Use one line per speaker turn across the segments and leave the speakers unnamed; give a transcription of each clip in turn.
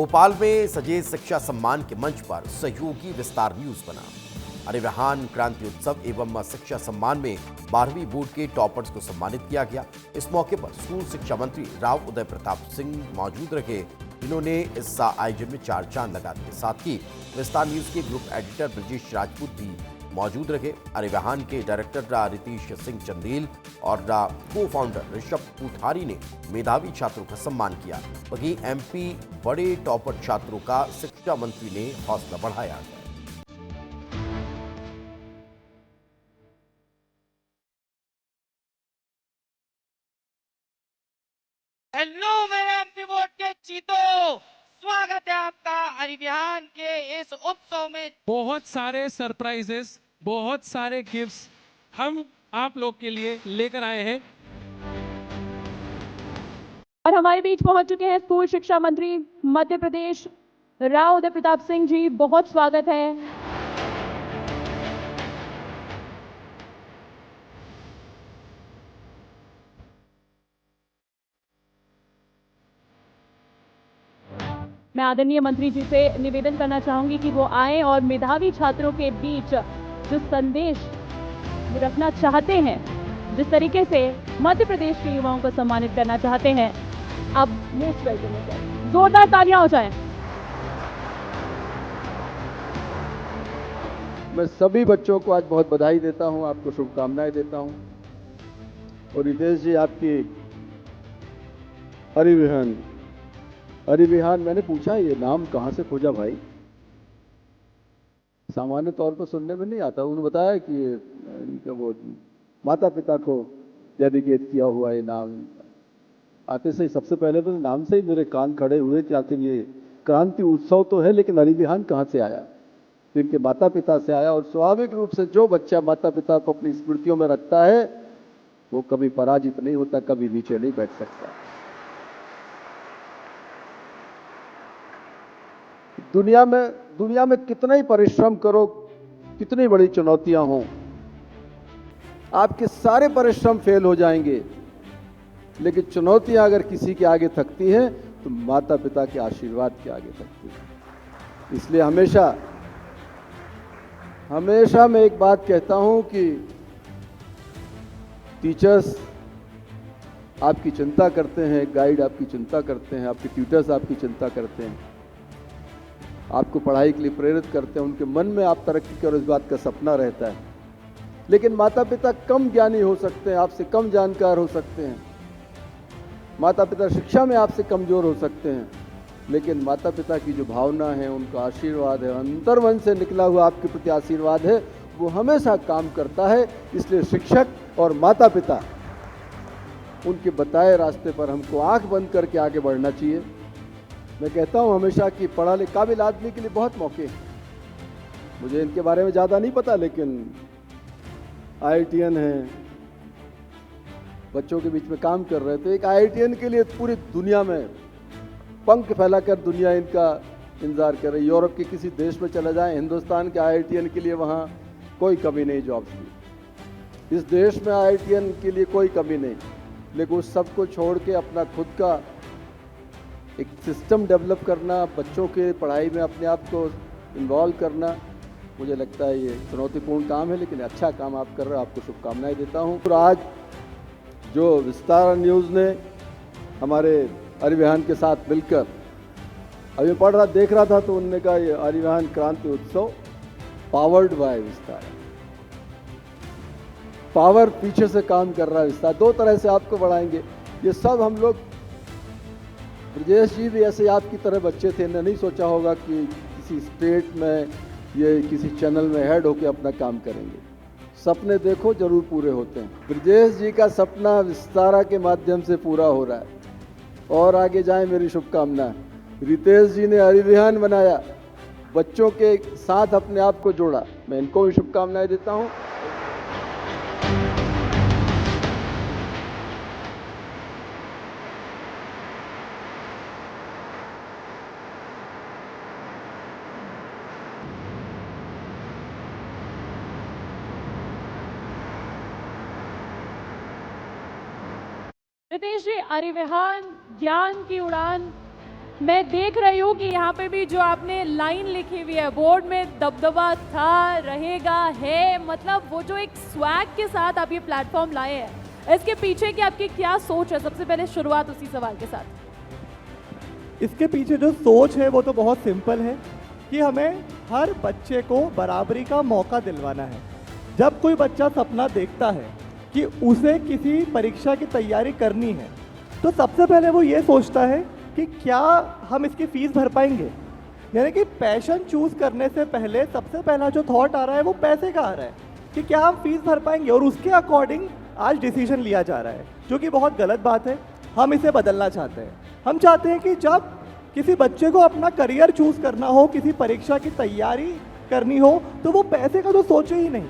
भोपाल में सजे शिक्षा सम्मान के मंच पर सहयोगी विस्तार न्यूज बना। अरिवहान क्रांति उत्सव एवं शिक्षा सम्मान में 12वीं बोर्ड के टॉपर्स को सम्मानित किया गया। इस मौके पर स्कूल शिक्षा मंत्री राव उदय प्रताप सिंह मौजूद रहे, जिन्होंने इस आयोजन में 4 चांद लगा दिए। साथ ही विस्तार न्यूज के ग्रुप एडिटर ब्रजेश राजपूत भी मौजूद रहे। अरिवहान के डायरेक्टर रितीश सिंह चंदेल और को फाउंडर ऋषभ कोठारी ने मेधावी छात्रों का सम्मान किया। वहीं एमपी बड़े टॉपर छात्रों का शिक्षा मंत्री ने हौसला बढ़ाया।
हेलो मेरे एमपी बोर्ड के चीतों, स्वागत है आपका अरिवहान के इस उत्सव में।
बहुत सारे सरप्राइजेस, बहुत सारे गिफ्ट्स हम आप लोग के लिए लेकर आए हैं।
और हमारे बीच पहुंच चुके हैं स्कूल शिक्षा मंत्री मध्य प्रदेश राव उदय प्रताप सिंह जी। बहुत स्वागत है। मैं आदरणीय मंत्री जी से निवेदन करना चाहूंगी कि वो आए और मेधावी छात्रों के बीच जो संदेश रखना चाहते हैं, जिस तरीके से मध्य प्रदेश के युवाओं को सम्मानित करना चाहते हैं, अब मोस्ट वेलकम है। जोरदार तालियां हो जाए।
मैं सभी बच्चों को आज बहुत बधाई देता हूं, आपको शुभकामनाएं देता हूं। और रितेश जी, आपकी अरिवहान मैंने पूछा ये नाम कहां से खोजा भाई? सामान्य तौर पर सुनने में नहीं आता। उन्होंने बताया कि इनका वो माता पिता को डेडिकेट किया हुआ ये नाम। आते से सबसे पहले तो नाम से ही मेरे कान खड़े हुए कि आखिर ये क्रांति उत्सव तो है, लेकिन अरिवहान कहां से आया? तो इनके माता पिता से आया। और स्वाभाविक रूप से जो बच्चा माता पिता को अपनी स्मृतियों में रखता है वो कभी पराजित नहीं होता, कभी नीचे नहीं बैठ सकता। दुनिया में कितना ही परिश्रम करो, कितनी बड़ी चुनौतियां हों, आपके सारे परिश्रम फेल हो जाएंगे, लेकिन चुनौतियां अगर किसी के आगे थकती हैं तो माता पिता के आशीर्वाद के आगे थकती हैं। इसलिए हमेशा मैं एक बात कहता हूं कि टीचर्स आपकी चिंता करते हैं, गाइड आपकी चिंता करते हैं, आपके ट्यूटर्स आपकी चिंता करते हैं, आपको पढ़ाई के लिए प्रेरित करते हैं, उनके मन में आप तरक्की करो इस बात का सपना रहता है। लेकिन माता पिता कम ज्ञानी हो सकते हैं, आपसे कम जानकार हो सकते हैं, माता पिता शिक्षा में आपसे कमजोर हो सकते हैं, लेकिन माता पिता की जो भावना है, उनका आशीर्वाद है, अंतर्मन से निकला हुआ आपके प्रति आशीर्वाद है, वो हमेशा काम करता है। इसलिए शिक्षक और माता पिता उनके बताए रास्ते पर हमको आंख बंद करके आगे बढ़ना चाहिए। मैं कहता हूं हमेशा कि पढ़ा लिखा काबिल आदमी के लिए बहुत मौके हैं। मुझे इनके बारे में ज़्यादा नहीं पता, लेकिन IITian हैं, बच्चों के बीच में काम कर रहे थे। एक IITian के लिए पूरी दुनिया में पंख फैलाकर दुनिया इनका इंतजार कर रही। यूरोप के किसी देश में चले जाएं, हिंदुस्तान के IITian के लिए वहाँ कोई कमी नहीं जॉब्स की। इस देश में IITian के लिए कोई कमी नहीं, लेकिन उस सबको छोड़ के अपना खुद का एक सिस्टम डेवलप करना, बच्चों के पढ़ाई में अपने आप को इन्वॉल्व करना, मुझे लगता है ये चुनौतीपूर्ण काम है, लेकिन अच्छा काम आप कर रहे हो। आपको शुभकामनाएं देता हूँ। और आज जो विस्तार न्यूज़ ने हमारे अरिवहान के साथ मिलकर, अभी देख रहा था तो उन्होंने कहा ये अरिवहान क्रांति उत्सव पावर्ड बाय विस्तार। पावर पीछे से काम कर रहा है विस्तार। 2 तरह से आपको बढ़ाएंगे। ये सब हम लोग, ब्रजेश जी भी ऐसे आपकी तरह बच्चे थे, इन्होंने नहीं सोचा होगा कि किसी स्टेट में ये किसी चैनल में हेड होकर अपना काम करेंगे। सपने देखो जरूर पूरे होते हैं। ब्रजेश जी का सपना विस्तारा के माध्यम से पूरा हो रहा है और आगे जाए, मेरी शुभकामना। रितेश जी ने अरिवहान बनाया, बच्चों के साथ अपने आप को जोड़ा, मैं इनको भी शुभकामनाएं देता हूं।
रितेश जी, अरिवहान ज्ञान की उड़ान मैं देख रही हूँ कि यहाँ पे भी जो आपने लाइन लिखी हुई है बोर्ड में, दबदबा था, रहेगा, है, मतलब वो जो एक स्वैग के साथ आप ये प्लेटफॉर्म लाए हैं, इसके पीछे की आपकी क्या सोच है? सबसे पहले शुरुआत उसी सवाल के साथ।
इसके पीछे जो सोच है वो तो बहुत सिंपल है कि हमें हर बच्चे को बराबरी का मौका दिलवाना है। जब कोई बच्चा सपना देखता है कि उसे किसी परीक्षा की तैयारी करनी है, तो सबसे पहले वो ये सोचता है कि क्या हम इसकी फीस भर पाएंगे। यानी कि पैशन चूज करने से पहले सबसे पहला जो थॉट आ रहा है वो पैसे का आ रहा है कि क्या हम फीस भर पाएंगे, और उसके अकॉर्डिंग आज डिसीजन लिया जा रहा है, जो कि बहुत गलत बात है। हम इसे बदलना चाहते हैं। हम चाहते हैं कि जब किसी बच्चे को अपना करियर चूज करना हो, किसी परीक्षा की तैयारी करनी हो, तो वो पैसे का तो सोचे ही नहीं।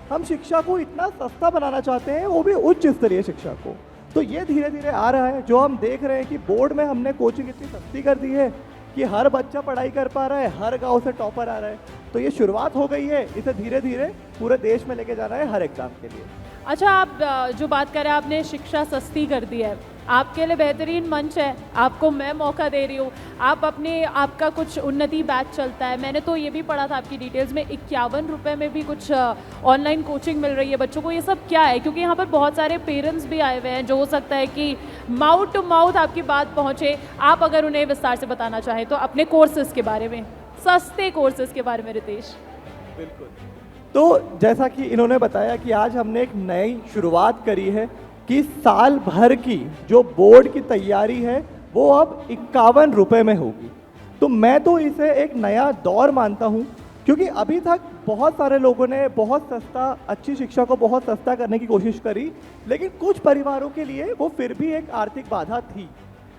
हम शिक्षा को इतना सस्ता बनाना चाहते हैं, वो भी उच्च स्तरीय शिक्षा को। तो ये धीरे धीरे आ रहा है। जो हम देख रहे हैं कि बोर्ड में हमने कोचिंग इतनी सस्ती कर दी है कि हर बच्चा पढ़ाई कर पा रहा है, हर गांव से टॉपर आ रहा है। तो ये शुरुआत हो गई है, इसे धीरे धीरे पूरे देश में लेके जाना है हर एग्जाम के लिए।
अच्छा, आप जो बात कर रहे हैं, आपने शिक्षा सस्ती कर दी है, आपके लिए बेहतरीन मंच है, आपको मैं मौका दे रही हूँ। आप आपका कुछ उन्नति बैच चलता है, मैंने तो ये भी पढ़ा था आपकी डिटेल्स में 51 रुपये में भी कुछ ऑनलाइन कोचिंग मिल रही है बच्चों को। ये सब क्या है? क्योंकि यहाँ पर बहुत सारे पेरेंट्स भी आए हुए हैं, जो हो सकता है कि माउथ टू माउथ आपकी बात पहुँचे। आप अगर उन्हें विस्तार से बताना चाहें तो अपने कोर्सेज़ के बारे में, सस्ते कोर्सेज़ के बारे में रितेश।
बिल्कुल। तो जैसा कि इन्होंने बताया कि आज हमने एक नई शुरुआत करी है कि साल भर की जो बोर्ड की तैयारी है वो अब 51 रुपये में होगी। तो मैं तो इसे एक नया दौर मानता हूँ, क्योंकि अभी तक बहुत सारे लोगों ने बहुत सस्ता, अच्छी शिक्षा को बहुत सस्ता करने की कोशिश करी, लेकिन कुछ परिवारों के लिए वो फिर भी एक आर्थिक बाधा थी।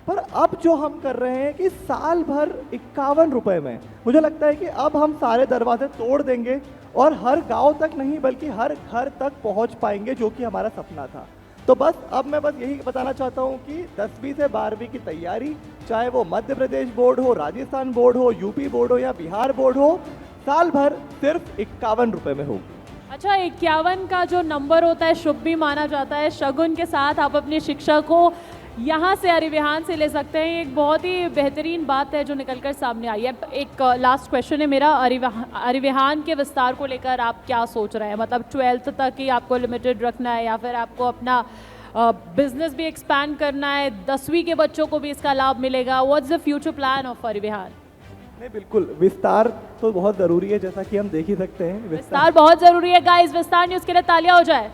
पर अब जो हम कर रहे हैं कि साल भर 51 रुपये में, मुझे लगता है कि अब हम सारे दरवाजे तोड़ देंगे और हर गांव तक नहीं बल्कि हर घर तक पहुंच पाएंगे, जो कि हमारा सपना था। तो बस अब मैं बस यही बताना चाहता हूं कि 10वीं से 12वीं की तैयारी, चाहे वो मध्य प्रदेश बोर्ड हो, राजस्थान बोर्ड हो, यूपी बोर्ड हो या बिहार बोर्ड हो, साल भर सिर्फ 51 रुपये में होगी।
अच्छा, 51 का जो नंबर होता है शुभ भी माना जाता है। शगुन के साथ आप अपनी शिक्षा को यहाँ से अरिविहान से ले सकते हैं। एक बहुत ही बेहतरीन बात है जो निकलकर सामने आई है। एक लास्ट क्वेश्चन है मेरा, अरिविहान के विस्तार को लेकर आप क्या सोच रहे हैं? मतलब 12th तक ही आपको लिमिटेड रखना है या फिर आपको अपना बिजनेस भी एक्सपैंड करना है, 10वीं के बच्चों को भी इसका लाभ मिलेगा? What's the future plan of Arivihan?
नहीं, बिल्कुल, विस्तार तो बहुत ज़रूरी है, जैसा कि हम देख ही सकते हैं।
विस्तार बहुत ज़रूरी है गाइस। विस्तार न्यूज़ के लिए तालियां हो जाए।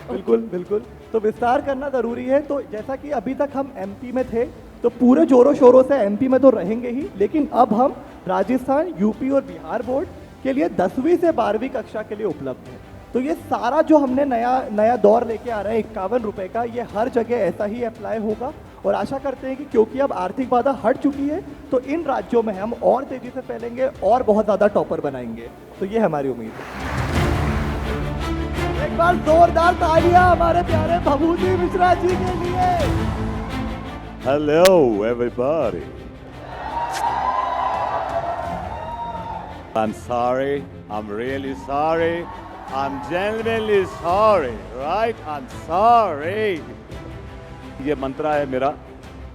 बिल्कुल बिल्कुल। तो विस्तार करना ज़रूरी है। तो जैसा कि अभी तक हम एमपी में थे, तो पूरे जोरों शोरों से एमपी में तो रहेंगे ही, लेकिन अब हम राजस्थान, यूपी और बिहार बोर्ड के लिए 10वीं से 12वीं कक्षा के लिए उपलब्ध है। तो ये सारा जो हमने नया दौर लेके आ रहे हैं 51 रुपये का, ये हर जगह ऐसा ही अप्लाई होगा। और आशा करते हैं कि क्योंकि अब आर्थिक बाधा हट चुकी है, तो इन राज्यों में हम और तेज़ी से फैलेंगे और बहुत ज़्यादा टॉपर बनाएंगे। तो ये हमारी उम्मीद है। एक बार जोरदार तालियां हमारे प्यारे भभूति मिश्रा जी के लिए।
Hello, everybody. I'm sorry. I'm really sorry. I'm genuinely sorry. Right? I'm sorry. ये मंत्रा है मेरा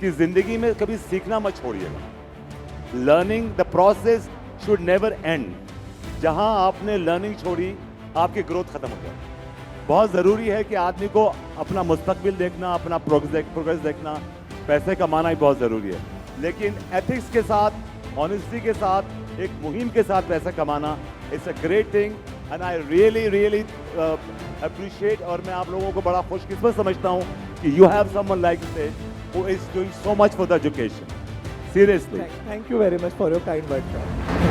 कि जिंदगी में कभी सीखना मत छोड़िएगा। Learning the process should never end. जहां आपने लर्निंग छोड़ी, आपकी ग्रोथ खत्म हो गई। बहुत ज़रूरी है कि आदमी को अपना मुस्तकबिल देखना, अपना प्रोग्रेस देखना, पैसे कमाना ही बहुत ज़रूरी है, लेकिन एथिक्स के साथ, ऑनेस्टी के साथ, एक मुहिम के साथ पैसा कमाना, it's a great thing and I really appreciate. और मैं आप लोगों को बड़ा खुशकिस्मत समझता हूँ कि you have someone like this who is doing so much for the education. Seriously,
thank you very much for your kind words.